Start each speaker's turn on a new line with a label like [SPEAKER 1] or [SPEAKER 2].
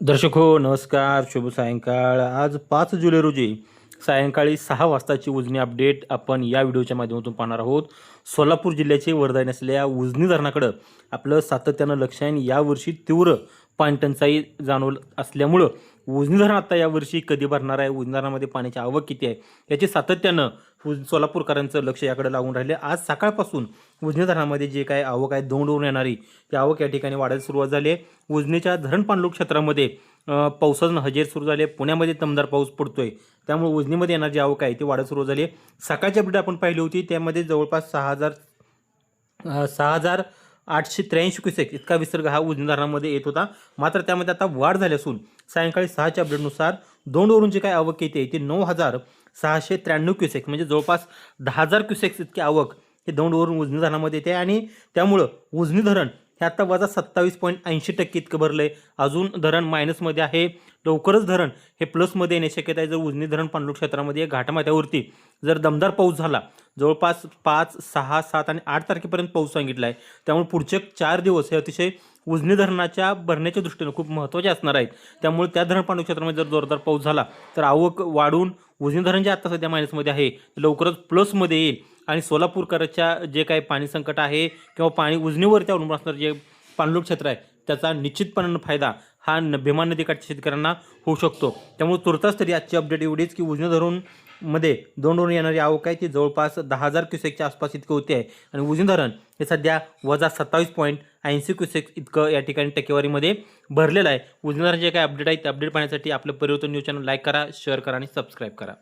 [SPEAKER 1] दर्शक हो नमस्कार, शुभ सायंकाळ. आज 5 जुलै रोजी सायंकाळी 6 वाजताची उजनी अपडेट आपण या व्हिडिओच्या माध्यमातून पाहणार आहोत. सोलापूर जिल्ह्याचे वरदायीन असलेल्या उजनी धरणाकडं आपलं सातत्यानं लक्ष आहे. यावर्षी तीव्र पाणीटंचाई जाणवत असल्यामुळं उजनी धरण आता यावर्षी कधी भरणार आहे, उजनी धरणामध्ये पाण्याची आवक किती आहे याची सातत्यानं सोलापूरकरांचं लक्ष याकडे लागून राहिले. आज सकाळपासून उजनी धरणामध्ये जे काय आवक आहे दौंडवरून येणारी ती आवक या ठिकाणी वाढायला सुरुवात झाली आहे. उजनीच्या धरण पाणलोट क्षेत्रामध्ये पावसानं हजेर सुरू झाली आहे. पुण्यामध्ये दमदार पाऊस पडतोय, त्यामुळे उजनीमध्ये येणारी जी आवक आहे ती वाढायला सुरू झाली आहे. सकाळची अपडेट आपण पाहिली होती, त्यामध्ये जवळपास 6,883 क्युसेक इतका विसर्ग हा उजनी धरणामध्ये येत होता. मात्र त्यामध्ये आता वाढ झाली असून सायंकाळी 6च्या अपडेटनुसार दौंडवरून जी काही आवक येते ती 9,693 क्युसेक म्हणजे जवळपास 10,000 क्युसेक्स इतकी आवक हे दौंडवरून उजनी धरणामध्ये येते. आणि त्यामुळं उजनी धरण हे आता वजा 27.80% इतकं भरलं आहे. अजून धरण मायनसमध्ये आहे. लवकरच धरण हे प्लसमध्ये येण्याची शक्यता आहे. जर उजनी धरण पाणलोट क्षेत्रामध्ये घाटमाथ्यावरती जर दमदार पाऊस झाला, जवळपास 5, 6, 7 आणि 8 तारखेपर्यंत पाऊस सांगितला आहे. त्यामुळे पुढचे 4 दिवस हे अतिशय उजनी धरणाच्या भरण्याच्या दृष्टीनं खूप महत्त्वाचे असणार आहेत. त्यामुळे त्या धरण पाणलोट क्षेत्रामध्ये जर जोरदार पाऊस झाला तर आवक वाढून उजनी धरण जे आता सध्या मायनसमध्ये आहे ते लवकरच प्लसमध्ये येईल. आणि सोलापूरकरांच्या जे काही पाणी संकट आहे किंवा पाणी उजनीवरती अवलंबून असणारं जे पाणलोट क्षेत्र आहे त्याचा निश्चितपणे फायदा हा भीमा नदीकाठच्या शेतकऱ्यांना होऊ शकतो. त्यामुळे तुर्तास तरी आजची अपडेट एवढीच की उजनी धरण मध्ये दौंडवरून येणारी आवक आहे ती जवळपास 10,000 क्युसेकच्या आसपास इतकं होते आहे. आणि उजनी धरण हे सध्या वजा 27.80 क्युसेक इतकं या ठिकाणी टक्केवारीमध्ये भरलेलं आहे. उजनी धरण जे काही अपडेट आहे ते अपडेट पाहण्यासाठी आपलं परिवर्तन न्यूज चॅनल लाईक करा, शेअर करा आणि सबस्क्राईब करा.